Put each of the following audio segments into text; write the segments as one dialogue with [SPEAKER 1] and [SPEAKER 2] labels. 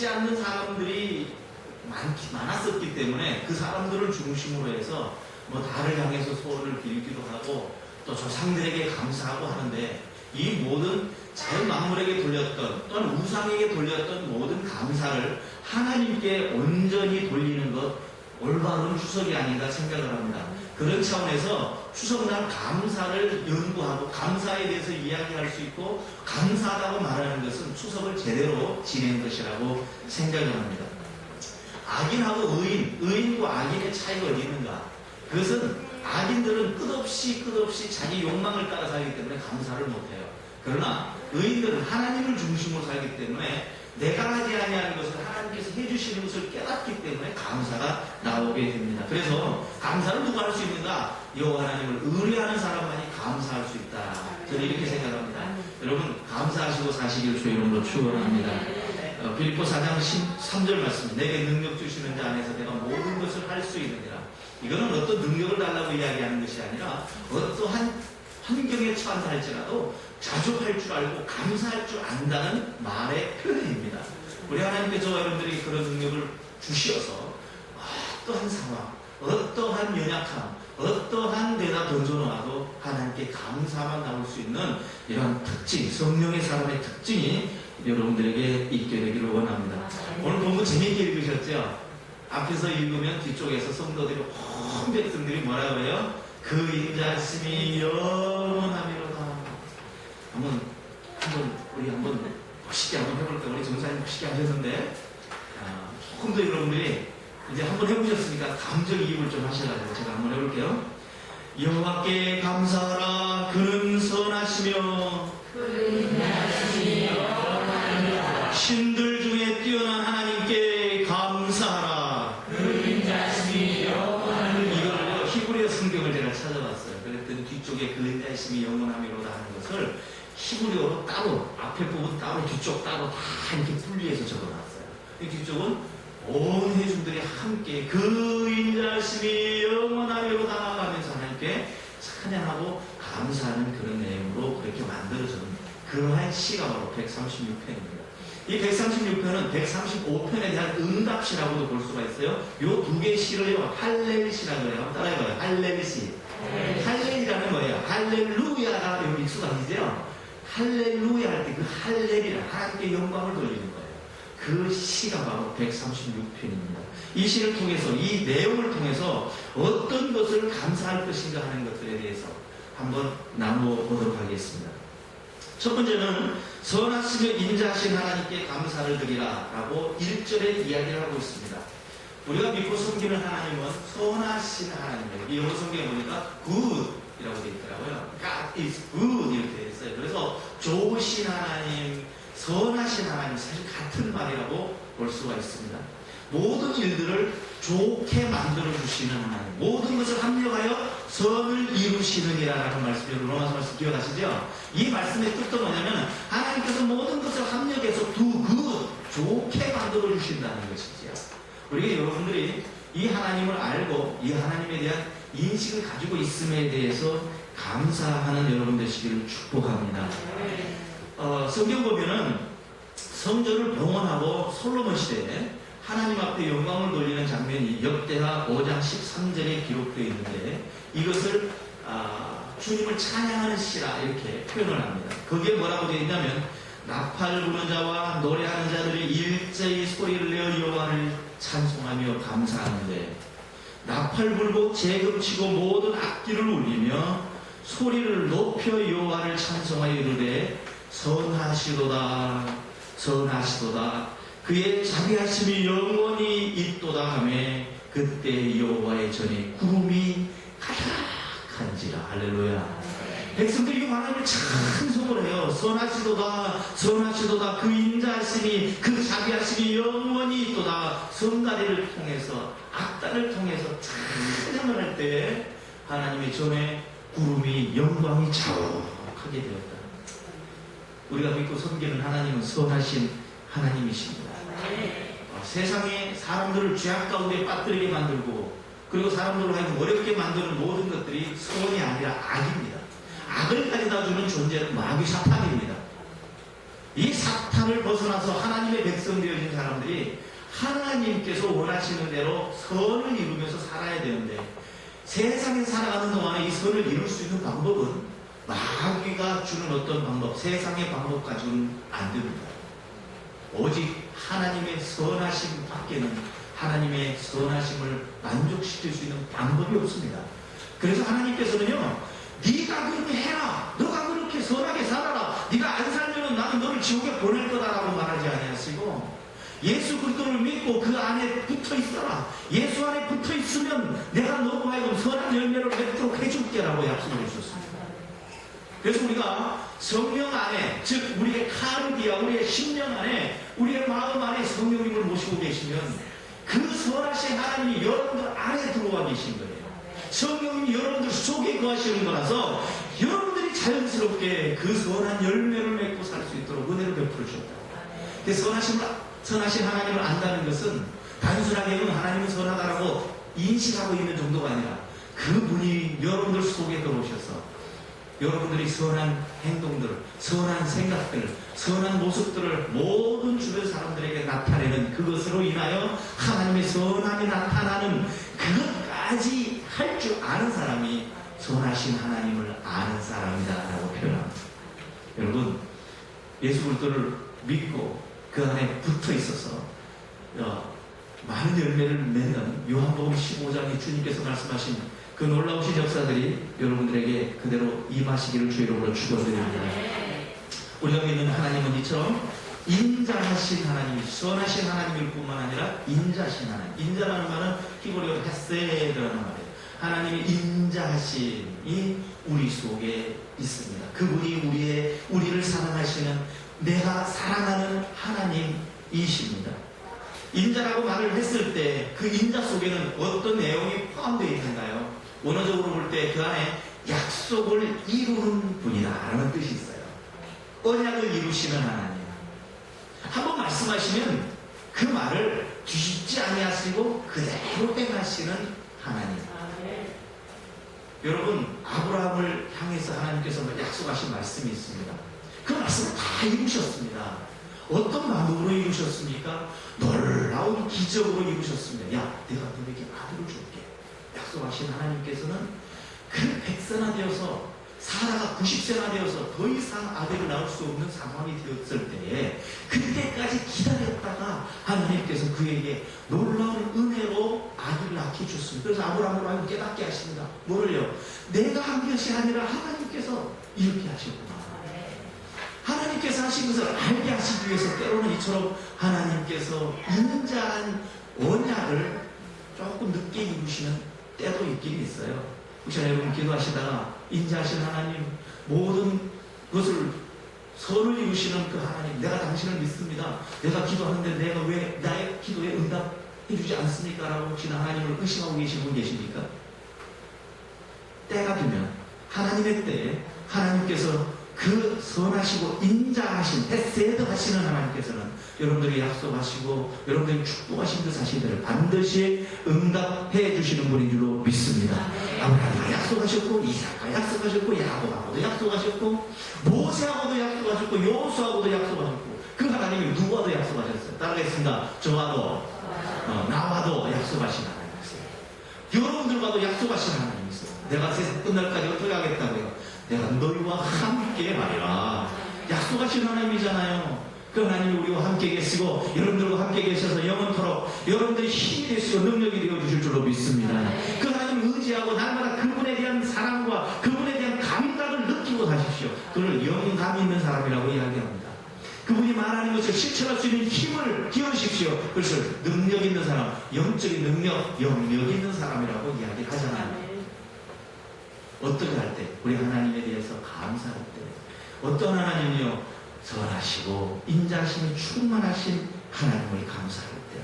[SPEAKER 1] 믿지 않는 사람들이 많았었기 때문에 그 사람들을 중심으로 해서 뭐 달을 향해서 소원을 빌기도 하고 또 조상들에게 감사하고 하는데, 이 모든 자연 만물에게 돌렸던 또는 우상에게 돌렸던 모든 감사를 하나님께 온전히 돌리는 것, 올바른 추석이 아닌가 생각을 합니다. 그런 차원에서 추석날 감사를 연구하고 감사에 대해서 이야기할 수 있고 감사하다고 말하는 것은 추석을 제대로 지낸 것이라고 생각을 합니다. 악인하고 의인과 악인의 차이가 어디 있는가? 그것은 악인들은 끝없이 자기 욕망을 따라 살기 때문에 감사를 못해요. 그러나 의인들은 하나님을 중심으로 살기 때문에 내가 하지 아니하는 것을 하나님께서 해주시는 것을 깨닫기 때문에 감사가 나오게 됩니다. 그래서 감사를 누가 할 수 있는가? 여호와 하나님을 의뢰하는 사람만이 감사할 수 있다. 저는 이렇게 생각합니다. 여러분 감사하시고 사시길 주의 이름으로 축원합니다. 빌립보 4장 3절 말씀, 내게 능력 주시는 자 안에서 내가 모든 것을 할 수 있느니라. 이거는 어떤 능력을 달라고 이야기하는 것이 아니라 어떠한 환경에 처한다 할지라도 자족할 줄 알고 감사할 줄 안다는 말의 표현입니다. 우리 하나님께 저와 여러분들이 그런 능력을 주시어서 어떠한 상황, 어떠한 연약함, 어떠한 데다 던져놓아도 하나님께 감사만 나올 수 있는 이런 특징, 성령의 사람의 특징이 여러분들에게 있게 되기를 원합니다. 오늘 본문 재미있게 읽으셨죠? 앞에서 읽으면 뒤쪽에서 성도들이 온 백성들이 뭐라고 해요? 그 인자심이 영원하미로다. 우리 한번 멋있게 한번 해볼까요? 우리 전사님 멋있게 하셨는데 조금 더 여러분들이 이제 한번 해보셨으니까 감정이입을 좀 하셔가지고 제가 한번 해볼게요. 여호와께 감사하라. 그는 선하시며 신들 중에 뛰어난 하나님께 감사하라. 이걸 히브리어 성경을 제가 찾아봤어요. 그랬더니 뒤쪽에 그 인자심이 영원하미로다 하는 것을 히브리어로 따로, 앞에 부분 따로, 뒤쪽 따로 다 이렇게 분리해서 적어놨어요. 이 뒤쪽은 온 회중들이 함께 그 인자심이 영원하미로다 하면서 하나님께 찬양하고 감사하는 그런 내용으로 그렇게 만들어진 그러한 시가 바로 136편입니다. 이 136편은 135편에 대한 응답시라고도 볼 수가 있어요. 요 두 개의 시를요, 할렐시라고 해요. 따라해봐요. 할렐시. 할렐이라는 거예요. 할렐루야가 여기 익숙하시죠? 할렐루야 할 때 그 할렐이라 하나님께 영광을 돌리는 거예요. 그 시가 바로 136편입니다. 이 시를 통해서, 이 내용을 통해서 어떤 것을 감사할 것인가 하는 것들에 대해서 한번 나누어 보도록 하겠습니다. 첫 번째는 선하시며 인자하신 하나님께 감사를 드리라 라고 1절에 이야기를 하고 있습니다. 우리가 믿고 섬기는 하나님은 선하신 하나님이에요. 이 영어 성경에 보니까 good 이라고 되어 있더라고요. God is good 이렇게 되어 있어요. 그래서 좋으신 하나님, 선하신 하나님, 사실 같은 말이라고 볼 수가 있습니다. 모든 일들을 좋게 만들어 주시는 하나님, 모든 것을 합력하여 선을 이루시느니라라는 말씀이에요. 로마서 말씀 기억하시죠? 이 말씀의 뜻도 뭐냐면 하나님께서 모든 것을 합력해서 do good, 좋게 만들어 주신다는 것이지요. 우리가 여러분들이 이 하나님을 알고 이 하나님에 대한 인식을 가지고 있음에 대해서 감사하는 여러분 되시기를 축복합니다. 성경 보면은 성전을 봉헌하고 솔로몬 시대에 하나님 앞에 영광을 돌리는 장면이 역대하 5장 13절에 기록되어 있는데 이것을 주님을 찬양하는 시라 이렇게 표현을 합니다. 거기에 뭐라고 되어 있냐면 나팔 부는 자와 노래하는 자들이 일제히 소리를 내어 여호와를 찬송하며 감사하는데 나팔 불고 재금치고 모든 악기를 울리며 소리를 높여 여호와를 찬송하여 이르되 선하시도다 선하시도다 그의 자비하심이 영원히 있도다 하매 그때 여호와의 전에 구름이 가득한지라. 할렐루야. 백성들이 하나님을 찬송을 해요. 선하시도다 선하시도다 그 인자하심이 그 자비하심이 영원히 있도다. 성가대를 통해서 악단을 통해서 찬양을 할 때 하나님의 전에 구름이 영광이 자욱하게 되었다. 우리가 믿고 섬기는 하나님은 선하신 하나님이십니다. 세상에 사람들을 죄악 가운데 빠뜨리게 만들고 그리고 사람들을 하여금 어렵게 만드는 모든 것들이 선이 아니라 악입니다. 악을 가져다 주는 존재는 마귀 사탄입니다. 이 사탄을 세상을 벗어나서 하나님의 백성 되어진 사람들이 하나님께서 원하시는 대로 선을 이루면서 살아야 되는데, 세상에 살아가는 동안에 이 선을 이룰 수 있는 방법은 마귀가 주는 어떤 방법, 세상의 방법 가지고는 안 됩니다. 오직 하나님의 선하심 밖에는 하나님의 선하심을 만족시킬 수 있는 방법이 없습니다. 그래서 하나님께서는요, 네가 그렇게 해라, 너가 그렇게 선하게 살아라, 네가 안 살면 나는 너를 지옥에 보낼 거다라고 말하지 아니하시고, 예수 그리스도를 믿고 그 안에 붙어 있어라, 예수 안에 붙어 있으면 내가 너로 하여금 선한 열매를 맺도록 해줄게라고 약속을 해주셨습니다. 그래서 우리가 성령 안에, 즉 우리의 카르디아, 우리의 심령 안에, 우리의 마음 안에 성령님을 모시고 계시면 그 선하신 하나님이 여러분들 안에 들어와 계신 거예요. 성령님이 여러분들 속에 거하시는 거라서 여러분들이 자연스럽게 그 선한 열매를 맺고 살 수 있도록 은혜를 베풀어 주셨다. 선하신 하나님을 안다는 것은 단순하게 하나님은 선하다라고 인식하고 있는 정도가 아니라 그분이 여러분들 속에 들어오셔서 여러분들이 선한 행동들, 선한 생각들, 선한 모습들을 모든 주변 사람들에게 나타내는 그것으로 인하여 하나님의 선함이 나타나는 그것까지 할 줄 아는 사람이 선하신 하나님을 아는 사람이다라고 표현합니다. 여러분, 예수 그리스도를 믿고 그 안에 붙어 있어서 많은 열매를 맺는 요한복음 15장에 주님께서 말씀하신 그 놀라우신 역사들이 여러분들에게 그대로 임하시기를 주 이름으로 축원드립니다. 우리가 믿는 하나님은 이처럼 인자하신 하나님, 선하신 하나님일 뿐만 아니라 인자하신 하나님. 인자라는 말은 히브리어로 헤세드라는 말이에요. 하나님의 인자하심이 우리 속에 있습니다. 그분이 우리를 사랑하시는, 내가 사랑하는 하나님이십니다. 인자라고 말을 했을 때 그 인자 속에는 어떤 내용이 포함되어 있는가요? 원어적으로 볼 때 그 안에 약속을 이루는 분이다 라는 뜻이 있어요. 언약을 이루시는 하나님. 한번 말씀하시면 그 말을 뒤집지 아니하시고 그대로 행하시는 하나님. 여러분, 아브라함을 향해서 하나님께서 약속하신 말씀이 있습니다. 그 말씀을 다 이루셨습니다. 어떤 방법으로 이루셨습니까? 놀라운 기적으로 이루셨습니다. 야, 내가 너에게 아들을 줄게. 약속하신 하나님께서는 그 100세나 되어서, 사라가 90세나 되어서 더 이상 아들을 낳을 수 없는 상황이 되었을 때에 그때까지 기다렸다가 하나님께서 그에게 놀라운 은혜로 아들을 낳게 주셨습니다. 그래서 아브라함을 깨닫게 하십니다. 뭐를요? 내가 한 것이 아니라 하나님께서 이렇게 하셨구나. 하나님께서 하신 것을 알게 하시기 위해서 때로는 이처럼 하나님께서 인자한 언약을 조금 늦게 이루시는 때도 있긴 있어요. 혹시 여러분 기도하시다가 인자하신 하나님, 모든 것을 선을 이루시는 그 하나님, 내가 당신을 믿습니다. 내가 기도하는데 내가 왜 나의 기도에 응답해 주지 않습니까? 라고 혹시 하나님을 의심하고 계신 분 계십니까? 때가 되면 하나님의 때에 하나님께서 그 선하시고 인자하신, 헤세드 하시는 하나님께서는 여러분들에게 약속하시고 여러분들에게 축복하신 그 사실들을 반드시 응답해 주시는 분인 줄로 믿습니다. 아브라함과 약속하셨고, 이삭과 약속하셨고, 야곱하고도 약속하셨고, 모세하고도 약속하셨고, 여호수아하고도 약속하셨고, 그 하나님이 누구와도 약속하셨어요. 따라하겠습니다. 저와도 나와도 약속하신 하나님이세요. 여러분들과도 약속하신 하나님이세요. 내가 세상 끝날까지 어떻게 하겠다고요? 내가 너희와 함께 하리라. 약속하신 하나님이잖아요. 그 하나님이 우리와 함께 계시고 여러분들과 함께 계셔서 영원토록 여러분들이 힘이 되시고 능력이 되어주실 줄로 믿습니다. 그 하나님을 의지하고 날마다 그분에 대한 사랑과 그분에 대한 감각을 느끼고 사십시오. 그를 영감 있는 사람이라고 이야기합니다. 그분이 말하는 것을 실천할 수 있는 힘을 기울이십시오. 그것을 능력 있는 사람, 영적인 능력, 영역 있는 사람이라고 이야기하잖아요. 어떻게 할 때? 우리 하나님에 대해서 감사할 때. 어떤 하나님이요? 선하시고 인자심이 충만하신 하나님을 감사할 때.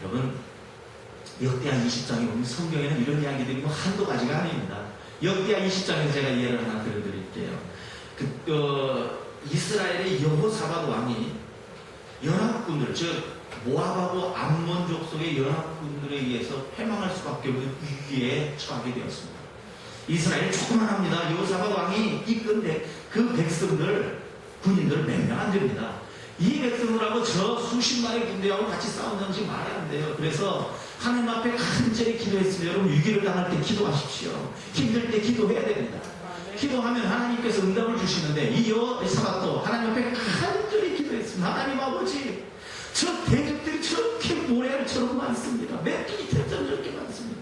[SPEAKER 1] 여러분, 역대하 20장에 보면 성경에는 이런 이야기들이 한두 가지가 아닙니다. 역대하 20장에서 제가 예를 하나 들어드릴게요. 이스라엘의 여호사밧 왕이 연합군들, 즉 모압하고 암몬 족속의 연합군들에 의해서 패망할 수밖에 없는 위기에 처하게 되었습니다. 이스라엘이 조그만합니다. 여호사밧 왕이 이끈 그 백성들, 군인들 몇 명 안 됩니다. 이 백성들하고 저 수십만의 군대하고 같이 싸운다는 지 말이 안 돼요. 그래서 하나님 앞에 간절히 기도했으면 여러분 위기를 당할 때 기도하십시오. 힘들 때 기도해야 됩니다. 기도하면 하나님께서 응답을 주시는데 이 여호사밧도 하나님 앞에 간절히 기도했습니다. 하나님 아버지, 저 대적들이 저렇게 모래알처럼 많습니다. 메뚜기 털처럼 저렇게 많습니다.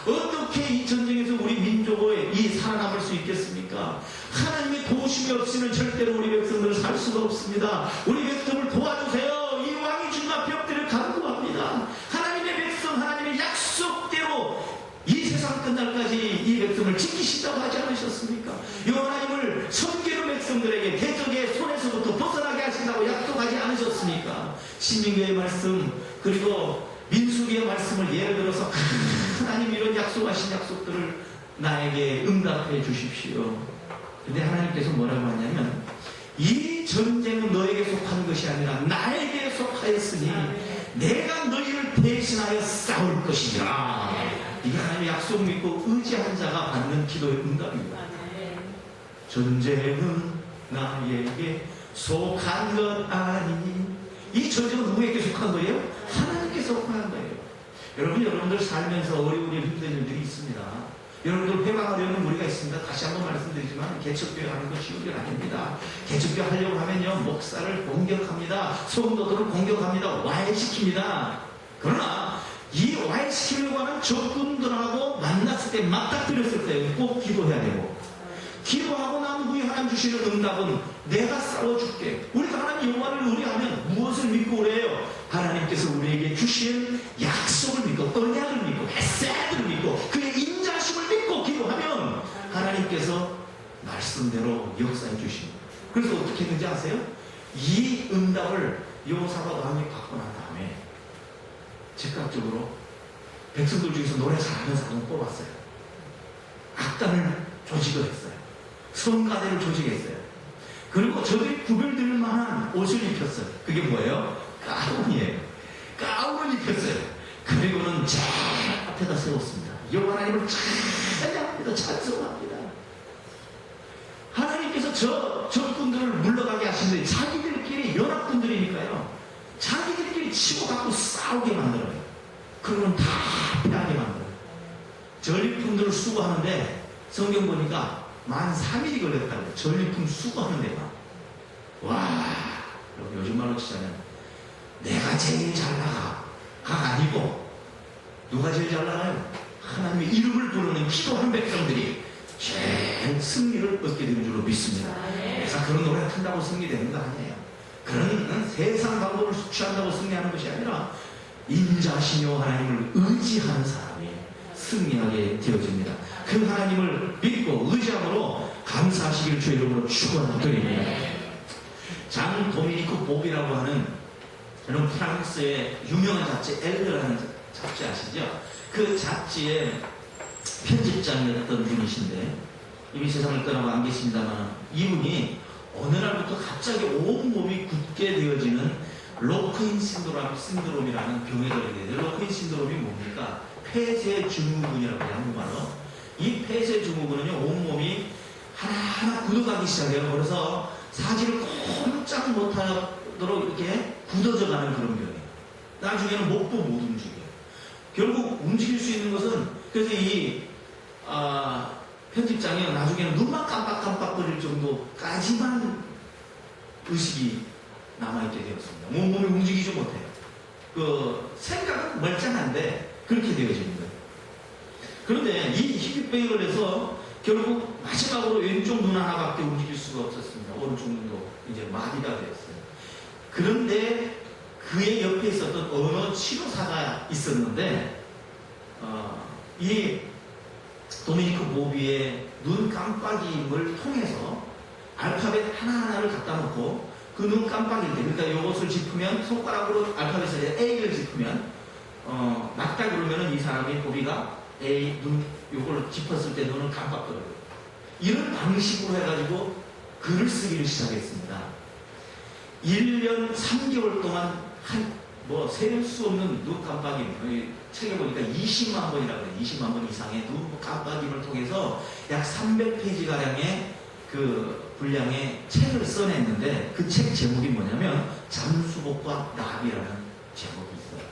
[SPEAKER 1] 어떻게 이 전쟁에서 우리 민족의 이 살아남을 수 있겠습니까? 하나님의 도우심이 없이는 절대로 우리 백성들을 살 수가 없습니다. 우리 백성을 도와주세요. 이 왕이 준 벽들을 간구합니다. 하나님의 백성, 하나님의 약속대로 이 세상 끝날까지 이 백성을 지키신다고 하지 않으셨습니까? 이 하나님을 섬기는 백성들에게 대적의 손에서부터 벗어나게 하신다고 약속하지 않으셨습니까? 신명기의 말씀 그리고 민수기의 말씀을 예를 들어서 하나님 이런 약속하신 약속들을 나에게 응답해 주십시오. 근데 하나님께서 뭐라고 하냐면 이 전쟁은 너에게 속한 것이 아니라 나에게 속하였으니 내가 너희를 대신하여 싸울 것이니라. 이게 하나님의 약속 믿고 의지한 자가 받는 기도의 응답입니다. 전쟁은 나에게 속한 것 아니니. 이 전쟁은 누구에게 속한 거예요? 하나님께 속한 거예요. 여러분들 살면서 어려운 일, 힘든 일들이 있습니다. 여러분들 회방하려는 무리가 있습니다. 다시 한번 말씀드리지만 개척교회 하는 건 쉬운 일 아닙니다. 개척교회 하려고 하면요 목사를 공격합니다. 성도들을 공격합니다. 와해시킵니다. 그러나 이 와해시키려고 하는 적군들하고 만났을 때 맞닥뜨렸을 때 꼭 기도해야 되고, 기도하고 난 후에 하나님 주시는 응답은 내가 싸워줄게. 우리가 하나님 영광을 의뢰하면 무엇을 믿고 그래요? 하나님께서 우리에게 주신 약속을 믿고 언약을 믿고 햇새를 믿고 그의 인자심을 믿고 기도하면 하나님께서 말씀대로 역사해 주십니다. 그래서 어떻게 했는지 아세요? 이 응답을 여호사밧 왕이 받고 난 다음에 즉각적으로 백성들 중에서 노래 잘하는 사람을 뽑았어요. 악단을 조직을 했어요. 성가대를 조직했어요. 그리고 저들이 구별될 만한 옷을 입혔어요. 그게 뭐예요? 가운이에요. 가운을 입혔어요. 그리고는 제 앞에다 세웠습니다. 여호와 하나님을 찬양합니다. 찬송합니다. 하나님께서 저 적군들을 물러가게 하시는데 자기들끼리 연합군들이니까요. 자기들끼리 치고 갖고 싸우게 만들어요. 그러면 다 패하게 만들어요. 전리품들을 수거하는데 성경 보니까 만 3일이 걸렸다고. 전리품 수거하는 데가. 와, 요즘 말로 치자면 내가 제일 잘 나가가 아니고 누가 제일 잘 나가요? 하나님의 이름을 부르는 기도하는 백성들이 제일 승리를 얻게 되는 줄로 믿습니다. 그래서 그런 노래가 튼다고 승리되는 거 아니에요. 그런 세상 방법을 취한다고 승리하는 것이 아니라 인자시뇨 하나님을 의지하는 사람이 승리하게 되어집니다. 그 하나님을 믿고 의지함으로 감사하시기를 주의 이름으로 축원드립니다. 장 도미니크 보비라고 하는 여러분 프랑스의 유명한 잡지 엘르라는 잡지 아시죠? 그 잡지의 편집장이었던 분이신데 이미 세상을 떠나고 안 계십니다만 이분이 어느 날부터 갑자기 온몸이 굳게 되어지는 로크인 신드롬이라는 병에 걸리게 돼요. 로크인 신드롬이 뭡니까? 폐쇄 증후군이라고 해요. 한국말로. 이 폐쇄 증후군은요 온몸이 하나하나 굳어가기 시작해요. 그래서 사지를 꼼짝 못하도록 이렇게 굳어져 가는 그런 병이에요. 나중에는 목도 못 움직여요. 결국 움직일 수 있는 것은 그래서 이 편집장이 나중에는 눈만 깜빡깜빡거릴 정도까지만 의식이 남아있게 되었습니다. 몸이 움직이지 못해요. 그 생각은 멀쩡한데 그렇게 되어지는 거예요. 그런데 이 희귀병에 걸려서 결국 마지막으로 왼쪽 눈 하나밖에 움직일 수가 없었습니다. 오른쪽 눈도 이제 마비가 되었어요. 그런데 그의 옆에 있었던 언어 치료사가 있었는데 이 도미니크 보비의 눈 깜빡임을 통해서 알파벳 하나하나를 갖다 놓고 그 눈 깜빡일 때, 그러니까 이것을 짚으면 손가락으로 알파벳을 A를 짚으면 맞다 그러면은 이 사람이 보비가 A 눈 요걸 짚었을 때 눈을 깜빡거려요. 이런 방식으로 해가지고 글을 쓰기를 시작했습니다. 1년 3개월 동안 셀 수 없는 눈 깜빡임, 책에 보니까 20만 번이라고 해요. 20만 번 이상의 눈 깜빡임을 통해서 약 300페이지 가량의 그 분량의 책을 써냈는데 그 책 제목이 뭐냐면 잠수복과 나비라는 제목이 있어요.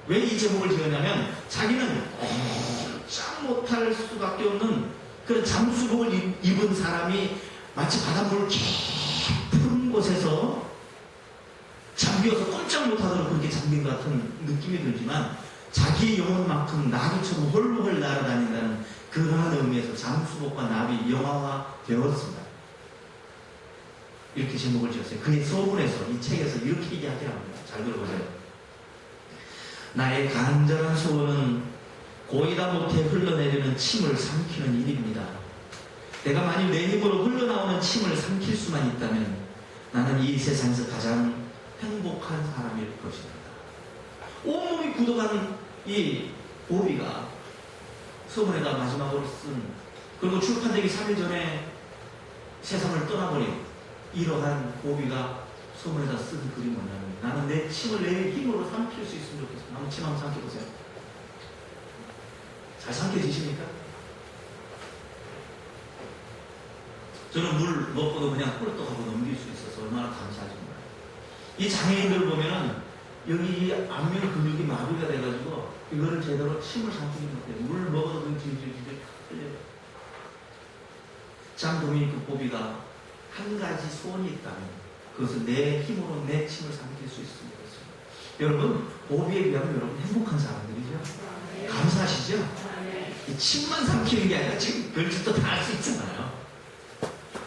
[SPEAKER 1] 왜 이 제목을 지었냐면 자기는 꼼짝 못할 수밖에 없는 그런 잠수복을 입은 사람이 마치 바닷물 깊은 곳에서 잠겨서 꼼짝 못하도록 그렇게 잠긴 것 같은 느낌이 들지만 자기의 영혼만큼 나비처럼 홀홀 날아다닌다는 그러한 의미에서 잠수복과 나비 영화화 되었습니다. 이렇게 제목을 지었어요. 그의 서문에서 이 책에서 이렇게 이야기를 합니다. 잘 들어보세요. 나의 간절한 소원은 고이다 못해 흘러내리는 침을 삼키는 일입니다. 내가 만일 내 힘으로 흘러나오는 침을 삼킬 수만 있다면 나는 이 세상에서 가장 행복한 사람일 것입니다. 온몸이 굳어가는 이 보비가 서문에다 마지막으로 쓴, 그리고 출판되기 3일 전에 세상을 떠나버린 이러한 보비가 서문에다 쓴 글이 뭐냐면 나는 내 침을 내 힘으로 삼킬 수 있으면 좋겠어. 한번 침 한번 삼켜보세요. 잘 삼켜지십니까? 저는 물 먹고도 그냥 꿀떡하고 넘길 수 있어서 얼마나 감사하지 몰라요. 이 장애인들 보면은 여기 안면 근육이 마비가 돼가지고 이거를 제대로 침을 삼키지 못해요. 물 먹어도 그냥 질질질질 흘려요. 참 도미니크 보비가 한 가지 소원이 있다면 그것은 내 힘으로 내 침을 삼킬 수 있으면 좋겠습니다. 여러분, 보비에 비하면 여러분 행복한 사람들이죠? 감사하시죠? 이 침만 삼키는 게 아니라 지금 별짓도 다 할 수 있잖아요.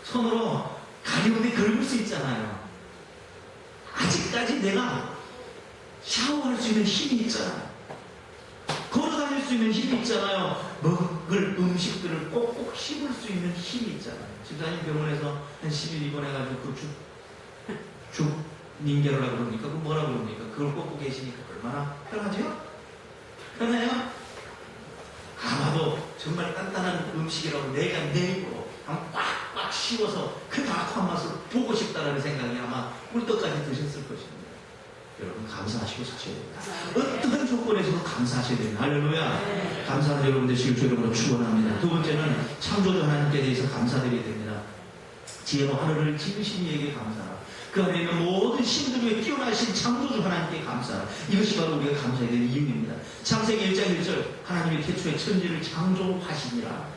[SPEAKER 1] 손으로 가리운데 긁을 수 있잖아요. 아직까지 내가 샤워할 수 있는 힘이 있잖아요. 걸어다닐 수 있는 힘이 있잖아요. 먹을 음식들을 꼭꼭 씹을 수 있는 힘이 있잖아요. 집사님 병원에서 한 10일 입원해가지고 그 닌게로라고 그럽니까? 그 뭐라고 그럽니까? 그걸 꽂고 계시니까 얼마나 편하죠? 편해요? 아마도 정말 단단한 음식이라고 내가 내 입으로 꽉꽉 씹어서 그 달콤한 맛을 보고 싶다는 생각이 아마 꿀떡까지 드셨을 것입니다. 여러분 감사하시고 사셔야 됩니다. 어떤 조건에서도 감사하셔야 됩니다. 할렐루야. 감사하는 여러분 되시길 주님으로 축원합니다. 두 번째는 창조주 하나님께 대해서 감사드려야 됩니다. 지혜로 하늘을 지으신 이에게 감사하라. 그 안에 있는 모든 신들 위에 뛰어나신 창조주 하나님께 감사하라. 이것이 바로 우리가 감사해야 되는 이유입니다. 창세기 1장 1절 하나님이 태초에 천지를 창조하시니라.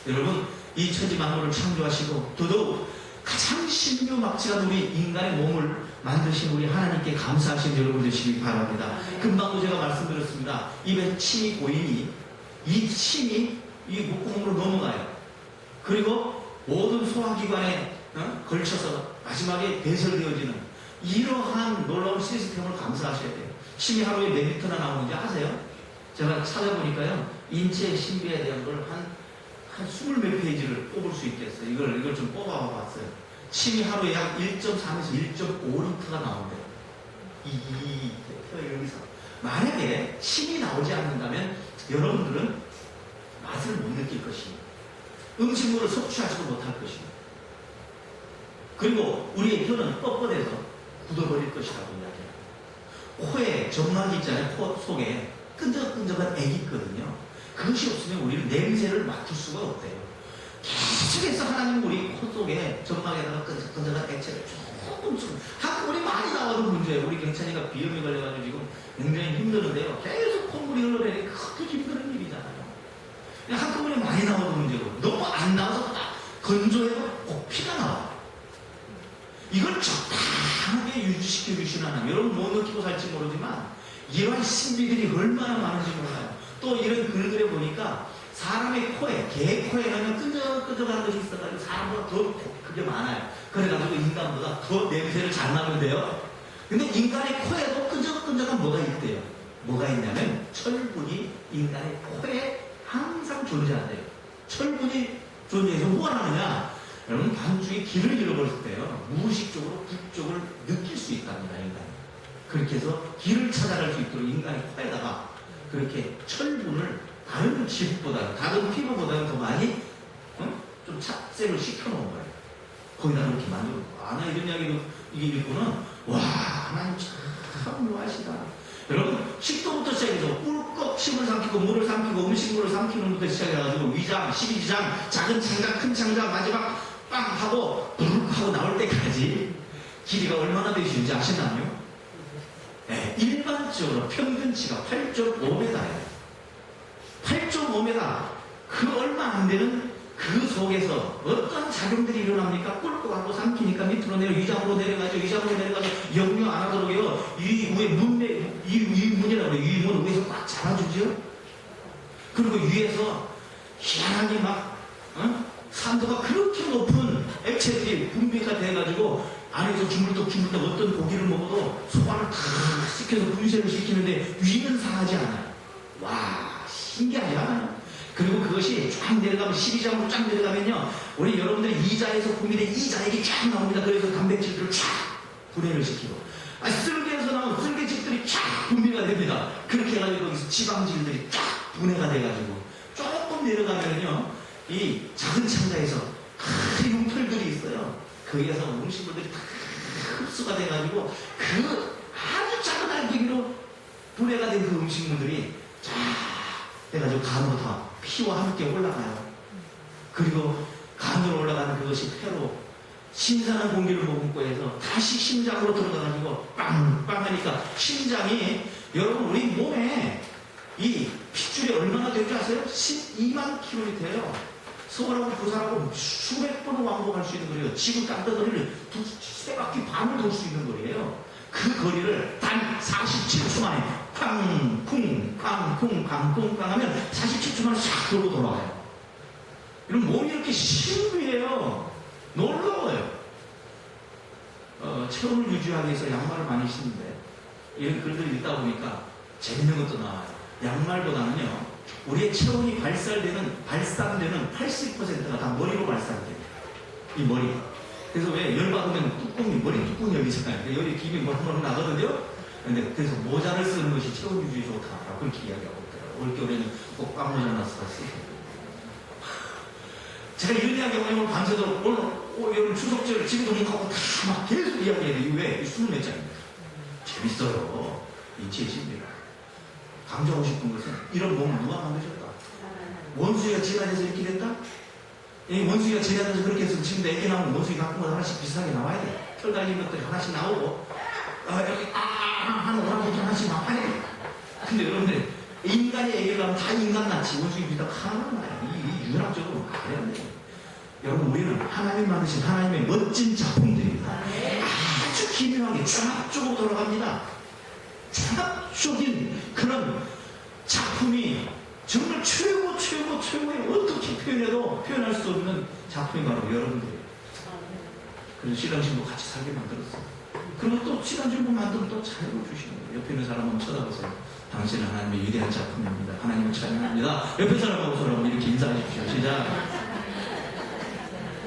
[SPEAKER 1] 여러분 이 천지 만물을 창조하시고 더더욱 가장 신묘막측한 우리 인간의 몸을 만드신 우리 하나님께 감사하신 여러분 되시기 바랍니다. 금방도 제가 말씀드렸습니다. 입에 침이 고이니 이 침이 이 목구멍으로 넘어가요. 그리고 모든 소화기관에 걸쳐서 마지막에 배설되어지는 이러한 놀라운 시스템을 감사하셔야 돼요. 침이 하루에 몇 리터나 나오는지 아세요? 제가 찾아보니까요. 인체의 신비에 대한 걸 한 20몇 페이지를 뽑을 수 있겠어요. 이걸 좀 뽑아봤어요. 침이 하루에 약 1.3에서 1.5리터가 나온대요. 여기서. 만약에 침이 나오지 않는다면 여러분들은 맛을 못 느낄 것입니다. 음식물을 섭취하지도 못할 것입니다. 그리고 우리의 혀는 뻣뻣해서 굳어버릴 것이라고 이야기해요. 코에 점막이 있잖아요. 코 속에 끈적끈적한 액이 있거든요. 그것이 없으면 우리는 냄새를 맡을 수가 없대요. 계속해서 하나님은 우리 코 속에 점막에다가 끈적끈적한 액체를 조금씩 한꺼번에 많이 나와도 문제예요. 우리 경찬이가 비염이 걸려가지고 지금 굉장히 힘드는데요. 계속 콧물이 흘러내니 그것도 힘든 일이잖아요. 한꺼번에 많이 나와도 문제고 너무 안 나와서 딱 건조해도 꼭 피가 나와. 이걸 적당하게 유지시켜 주시는 하나님. 여러분 못 느끼고 살지 모르지만 이러한 신비들이 얼마나 많은지 몰라요. 또 이런 글들에 보니까 사람의 코에, 개 코에는 끈적끈적한 것이 있어가지고 사람보다 더 그게 많아요. 그래가지고 인간보다 더 냄새를 잘 나는데요. 근데 인간의 코에도 끈적끈적한 뭐가 있대요. 뭐가 있냐면 철분이 인간의 코에 항상 존재한대요. 철분이 존재해서 뭐가 나느냐? 여러분 밤중에 길을 잃어버렸을 때요. 무의식적으로 북쪽을 느낄 수 있답니다. 인간이. 그렇게 해서 길을 찾아갈 수 있도록 인간의 코에다가 그렇게 철분을 다른 지식보다 다른 피부보다는 더 많이 좀 착색을 시켜놓은 거예요. 거기다 그렇게 만들고 나 이런 이야기도 이게 읽고는 와 하나님 참 묘하시다. 여러분 식도부터 시작해서 꿀꺽 침을 삼키고 물을 삼키고 음식물을 삼키는 것부터 시작해가지고 위장, 12지장, 작은 창자, 큰 창자, 마지막 빵 하고 부르륵 하고 나올 때까지 길이가 얼마나 되시는지 아시나요? 네, 일반적으로 평균치가 8.5m예요. 8.5m. 그 얼마 안 되는 그 속에서 어떤 작용들이 일어납니까? 꿀꺽 하고 삼키니까 밑으로 위장으로 내려가죠. 위장으로 내려가서 역류 안 하도록요. 이 위에 문이라고 해요. 위문 위에서 꽉 잡아주죠. 그리고 위에서 희한하게 막 산도가 그렇게 높은 액체들이 분비가 돼가지고 안에서 주물떡 어떤 고기를 먹어도 소화를 다 시켜서 분쇄를 시키는데 위는 상하지 않아요. 와, 신기하지 않아요? 그리고 그것이 쫙 내려가면 12장으로 쫙 내려가면요, 우리 여러분들이 이자에서 분비된 이자액이 쫙 나옵니다. 그래서 단백질들을 쫙 분해를 시키고, 쓸개에서 나온 쓸개질들이 쫙 분비가 됩니다. 그렇게 해가지고 여기서 지방질들이 쫙 분해가 돼가지고 조금 내려가면요, 이 작은 창자에서 큰 융털들이 있어요. 거기에서 음식물들이 다 흡수가 돼가지고 그 아주 작은 알갱이로 분해가 된 그 음식물들이 쫙 해가지고 간으로 다 피와 함께 올라가요. 그리고 간으로 올라가는 그것이 폐로 신선한 공기를 머금고 해서 다시 심장으로 들어가가지고 빵빵 하니까 심장이, 여러분 우리 몸에 이 핏줄이 얼마나 될 줄 아세요? 12만 킬로미터예요. 서울하고 부산하고 수백 번을 왕복할 수 있는 거리예요. 지구 땅덩어리를 세 바퀴 반을 돌 수 있는 거리예요. 그 거리를 단 47초 만에 쾅쿵 쾅쿵 쾅쿵 쾅 하면 47초 만에 싹 돌고 돌아와요. 이런 몸이 이렇게 신비해요. 놀라워요. 체온을 유지하기 위해서 양말을 많이 신는데 이런 글들을 읽다 보니까 재밌는 것도 나와요. 양말보다는요, 우리의 체온이 발산되는 80%가 다 머리로 발산돼요. 이 머리. 그래서 왜 열받으면 머리 뚜껑이 열리잖아요. 열이 김이 멀멀 나거든요. 근데 그래서 모자를 쓰는 것이 체온 유지에 좋다라고 그렇게 이야기하고 있더라고요. 올겨울에는 꼭 깜모자나 쓰고. 제가 이런 이야기하면 오늘 밤새도록 오늘 여러분 추석절 집에도 못 가고 다 막 계속 이야기해요. 왜? 24장입니다. 재밌어요. 인체의 신비가. 강조하고 싶은 것은 이런 몸을 누가 만드셨다? 원수가 지나쳐서 이렇게 됐다? 이 원숭이가 지나면서 그렇게 해서 지금 애기 나오면 원숭이 갖고 하나씩 비슷하게 나와야 돼. 털 달린 것들이 하나씩 나오고, 여기 하는 오랑우탄 하나씩 나와야 돼. 근데 여러분들, 인간의 애기를 하면 다 인간 낳지, 원숭이 비슷하고 하나만 나요. 이 유학적으로 가야 돼. 여러분, 우리는 하나님 만드신 하나님의 멋진 작품들입니다. 아주 기묘하게 종합적으로 돌아갑니다. 종합적인 그런 작품이 정말 최고의 어떻게 표현해도 표현할 수 없는 작품이 바로 여러분들이에요. 그래서 신앙신부 같이 살게 만들었어요. 그리고 또 신앙신부 만들면 또 자유를 주시는 거예요. 옆에 있는 사람 한번 쳐다보세요. 당신은 하나님의 위대한 작품입니다. 하나님을 찬양합니다. 옆에 사람하고 서로 이렇게 인사해 주십시오. 시작.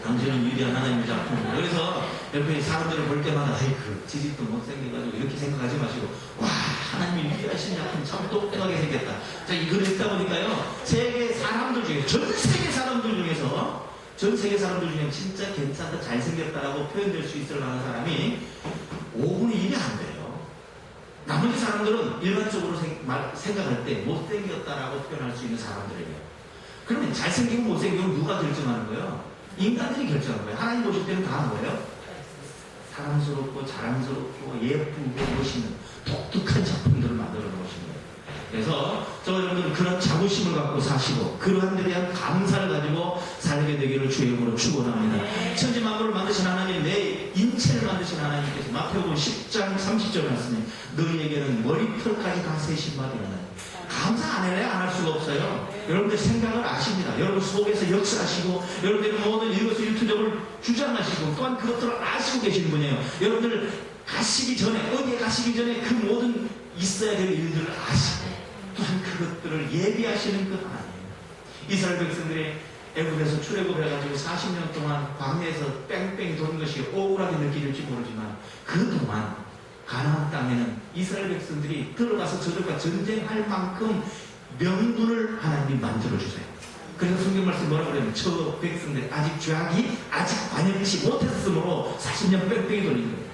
[SPEAKER 1] 당신은 위대한 하나님의 작품입니다. 그래서 옆에 사람들을 볼 때마다 아이고 지집도 못생겨가지고 이렇게 생각하지 마시고, 와, 하나님이 위대하신 작품 참 똑똑하게 생겼다. 자, 이 글을 읽다 보니까요, 세계 사람들 중에, 전 세계 사람들 중에 진짜 괜찮다, 잘생겼다라고 표현될 수 있을 만한 사람이 5분의 1이 안 돼요. 나머지 사람들은 일반적으로 생각할 때 못생겼다라고 표현할 수 있는 사람들이에요. 그러면 잘생기고 못생기고 누가 결정하는 거예요? 인간들이 결정하는 거예요. 하나님 보실 때는 다 뭐예요? 사랑스럽고 자랑스럽고 예쁘고 멋있는 독특한 작품들을 만들어 놓으신 거예요. 그래서 저 여러분들은 그런 자부심을 갖고 사시고 그러한 데 대한 감사를 가지고 살게 되기를 주의 이름으로 축원합니다. 천지 만물을 만드신 하나님, 내 인체를 만드신 하나님께서 마태복음 10장 30절 말씀에 너희에게는 머리털까지 다 세신 바 되었나니, 감사 안 해야 안 할 수가 없어요. 여러분들 생각을 아십니다. 여러분 속에서 역사하시고 여러분들의 모든 일거수일투족을 주장하시고 또한 그것들을 아시고 계시는 분이에요. 여러분들 가시기 전에, 어디에 가시기 전에 그 모든 있어야 될 일들을 아시고 또한 그것들을 예비하시는 그 하나님. 이스라엘 백성들이 애굽에서 출애굽해가지고 40년 동안 광야에서 뺑뺑이 도는 것이 억울하게 느껴질지 모르지만 그동안 가나안 땅에는 이스라엘 백성들이 들어가서 저들과 전쟁할 만큼 명분을 하나님이 만들어주세요. 그래서 성경 말씀 뭐라고 그러냐면 저 백성들이 아직 죄악이 아직 관여치 못했으므로 40년 뺑뺑이 돌린 거예요.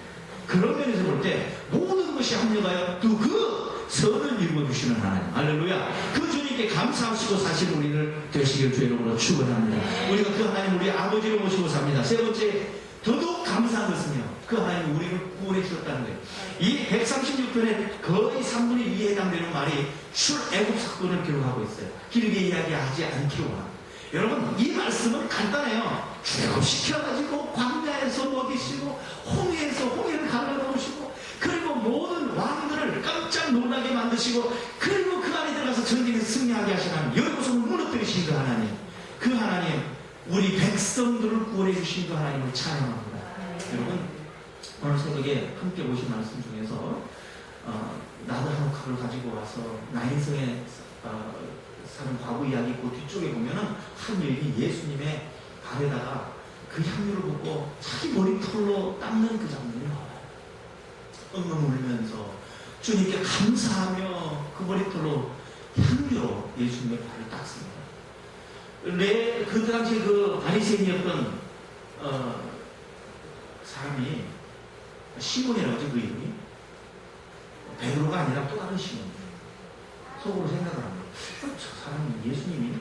[SPEAKER 1] 그런 면에서 볼 때 모든 것이 합력하여 또 그 선을 이루어주시는 하나님, 할렐루야. 그 주님께 주님께 감사하시고 사실 우리를 되시길 주의 이름으로 축원합니다. 우리가 그 하나님 우리 아버지를 모시고 삽니다. 세 번째, 더더욱 감사한 것은요, 그 하나님이 우리를 구원해 주셨다는 거예요. 이 136편의 거의 3분의 2에 해당되는 말이 출애굽 사건을 기록하고 있어요. 길게 이야기하지 않기로 합니다. 여러분, 이 말씀은 간단해요. 출애굽시켜가지고 광야에서 먹이시고 홍해에서 홍해를 갈라놓으시고 그리고 모든 왕들을 깜짝 놀라게 만드시고 그리고 그 안에 들어가서 전쟁에서 승리하게 하신 하나님, 여리고성을 무너뜨리신 그 하나님, 그 하나님, 우리 백성들을 구원해 주신 그 하나님을 찬양합니다. 여러분, 오늘 새벽에 함께 보신 말씀 중에서 나도 한 칼을 가지고 와서 나인성에 사는 과부 이야기 그 뒤쪽에 보면은 한 여인이 예수님의 발에다가 그 향유를 붓고 자기 머리털로 닦는 그 장면이 나와요. 엉엉 울면서 주님께 감사하며 그 머리털로 향유로 예수님의 발을 닦습니다. 그 당시에 그 바리새인이었던 사람이 시몬이라고 하죠. 그 이름이 베드로가 아니라 또 다른 시몬. 속으로 생각을 합니다. 저 사람이 예수님이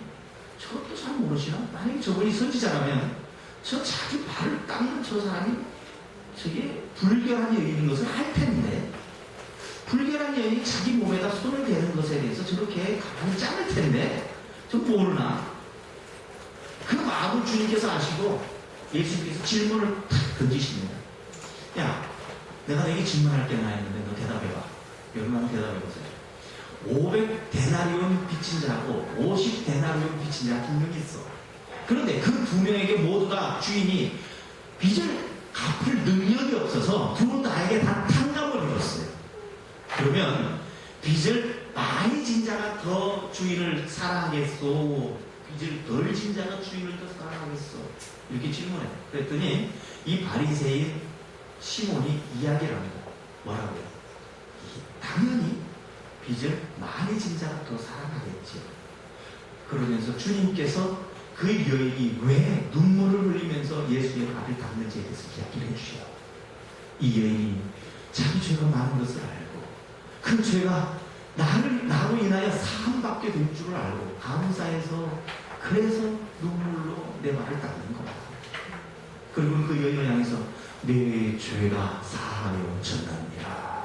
[SPEAKER 1] 저것도 잘 모르시나? 만약에 저분이 선지자라면 저 자기 발을 닦는 저 사람이 저게 불결한 여인인 것을 알 텐데, 불결한 여인이 자기 몸에다 손을 대는 것에 대해서 저렇게 가만히 짱을 텐데 저 모르나? 그 마음을 주님께서 아시고 예수님께서 질문을 탁 던지십니다. 야, 내가 너에게 질문할 때나 했는데 너 대답해봐. 여러분 대답해보세요. 500데나리온 빚진 자하고 50데나리온 빚진 자 두 명이 있어. 그런데 그 두 명에게 모두 다 주인이 빚을 갚을 능력이 없어서 둘 다에게 다 탕감을 해줬어요. 그러면 빚을 많이 진 자가 더 주인을 사랑하겠소, 빚을 덜 진 자가 주인을 더 사랑하겠소, 이렇게 질문해요. 그랬더니 이 바리새인 시몬이 이야기를 합니다. 뭐라고요? 당연히 빚을 많이 진 자가 더 사랑하겠지. 그러면서 주님께서 그 여인이 왜 눈물을 흘리면서 예수의 발을 닦는지에 대해서 이야기를 해주셔요. 이 여인이 자기 죄가 많은 것을 알고 그 죄가 나로 인하여 사함받게 될 줄을 알고 감사해서 그래서 눈물로 내 발을 닦는 겁니다. 그리고 그 여인을 향해서 내 죄가 사하여 전합니다.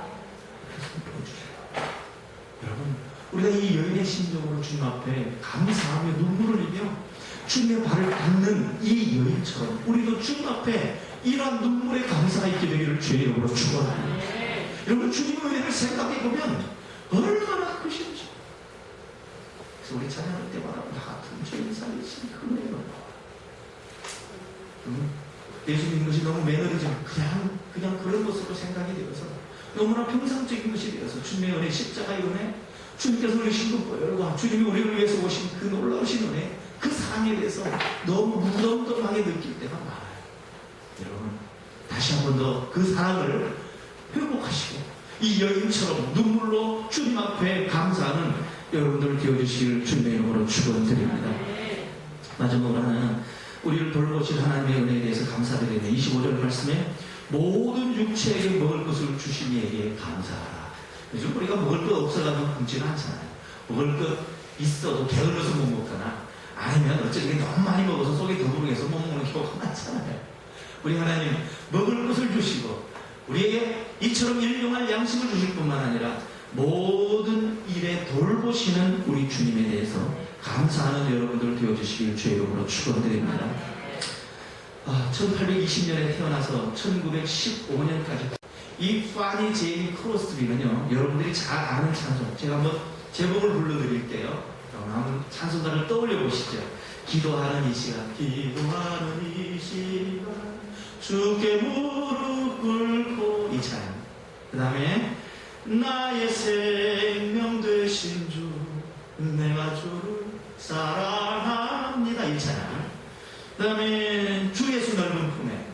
[SPEAKER 1] 여러분, 우리가 이 여인의 심정으로 주님 앞에 감사하며 눈물을 흘리며 주님의 발을 닦는 이 여인처럼 우리도 주님 앞에 이러한 눈물에 감사가 있게 되기를 주의 이름으로 축원합니다. 여러분, 주님의 은혜를 생각해보면 얼마나 크신지. 그래서 우리 찬양할 때마다 나 같은 죄인 살리신 그 은혜가 예수 믿는 것이 너무 매너리즘, 그냥 그런 것으로 생각이 되어서 너무나 평상적인 것이 되어서 주님의 은혜, 십자가의 은혜, 주님께서 우리 신급보혈과 주님이 우리를 위해서 오신 그 놀라우신 은혜, 그 사랑에 대해서 너무 무덤덤하게 느낄 때가 많아요. 여러분, 다시 한 번 더 그 사랑을 회복하시고 이 여인처럼 눈물로 주님 앞에 감사하는 여러분들 되어주시길 주님의 이름으로 축원드립니다. 마지막으로 하나는 우리를 돌보실 하나님의 은혜에 대해서 감사드리는 25절 말씀에 모든 육체에게 먹을 것을 주신 이에게 감사하라. 요즘 우리가 먹을 것 없어가지고 굶지는 않잖아요. 먹을 것 있어도 게을러서 못 먹거나 아니면 어쩌게 너무 많이 먹어서 속이 더부룩해서 못 먹는 경우가 많잖아요. 우리 하나님 먹을 것을 주시고 우리에게 이처럼 일용할 양식을 주실 뿐만 아니라 모든 일에 돌보시는 우리 주님에 대해서 감사하는 여러분들 되어주시길 주의 이름으로 축원드립니다. 1820년에 태어나서 1915년까지 이 파니 제인 크로스비는요, 여러분들이 잘 아는 찬송, 제가 한번 제목을 불러드릴게요. 한번 찬송가를 떠올려 보시죠. 기도하는 이 시간, 기도하는 이 시간, 주께 무릎 꿇고, 이 찬양. 그 다음에 나의 생명 되신 주, 내가 주를 사랑합니다, 이 찬양. 그 다음에 주 예수 넓은 품에,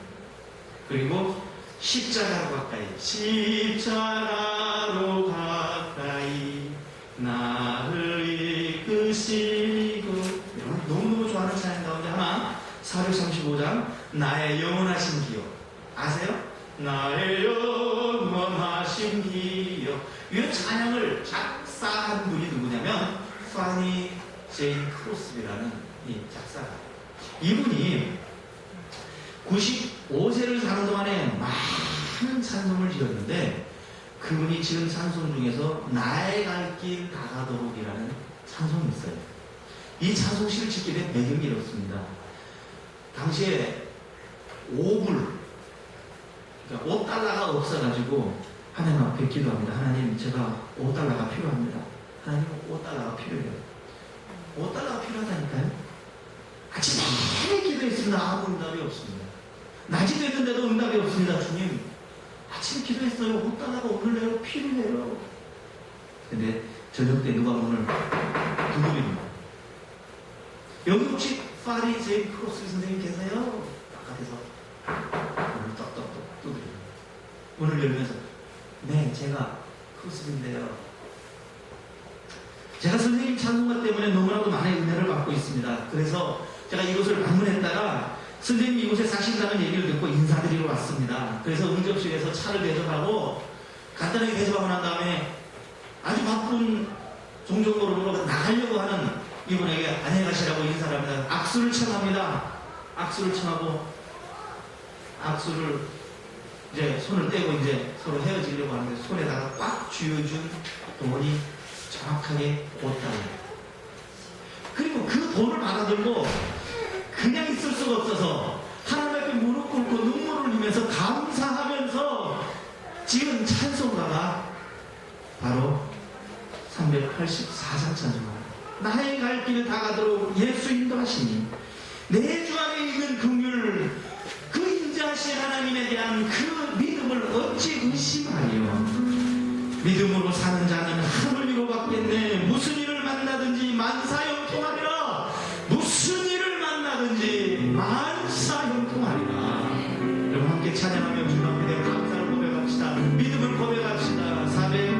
[SPEAKER 1] 그리고 십자가로 가까이, 십자가로 가까이 나를 이끄시고. 여러분 너무너무 좋아하는 찬양 가운데 하나, 435장 나의 영원하신 기억 아세요? 나의 영원하신 기억. 이 찬양을 작사한 분이 누구냐면 파니 제인 크로스비라는 이 작사가, 이분이 95세를 사는 동안에 많은 찬송을 지었는데 그분이 지은 찬송 중에서 나의 갈 길 다가도록이라는 찬송이 있어요. 이 찬송시를 짓게 된 배경이 이렇습니다. 당시에 5불, 그러니까 5달러가 없어가지고 하나님 앞에 기도합니다. 하나님, 제가 5달러가 필요합니다. 하나님, 5달러가 필요해요. 5달러가 필요하다니까요? 아침 내내 기도했습니다. 아무 응답이 없습니다. 낮이 됐는데도 응답이 없습니다. 주님, 아침 기도했어요. 5달러가 오늘 내로 필요해요. 근데 저녁 때 누가 문을 두드립니다. 여기 혹시 파리 제인 크로스 선생님 계세요? 바깥에서 문을 떡떡떡 두드립니다. 문을 열면서, 네, 제가 크로스인데요. 제가 선생님 찬송가 때문에 너무나도 많은 은혜를 받고 있습니다. 그래서 제가 이곳을 방문했다가 선생님 이곳에 사신다는 얘기를 듣고 인사드리러 왔습니다. 그래서 응접실에서 차를 대접하고 간단하게 대접하고 난 다음에 아주 바쁜 종종으로 나가려고 하는 이분에게 안녕하시라고 인사를 합니다. 악수를 청합니다. 악수를 청하고 악수를 이제 손을 떼고 이제 서로 헤어지려고 하는데 손에다가 꽉 쥐어준 돈이 정확하게 5달러. 그리고 그 돈을 받아들고 그냥 있을 수가 없어서 하나님 앞에 무릎 꿇고 눈물을 흘리면서 감사하면서 지은 찬송가가 바로 384장 찬송가. 나의 갈 길을 다가도록 예수 인도하시니 내 주 안에 있는 긍휼, 그 인자하신 하나님에 대한 그 믿음을 어찌 의심하리요. 믿음으로 사는 자는 하늘 위로 받겠네. 무슨 일을 만나든지 만사형통하리라. 무슨 일을 만나든지 만사형통하리라. 여러분 함께 찬양하며 주님 앞에 대한 감사를 고백합시다. 믿음을 고백합시다. 400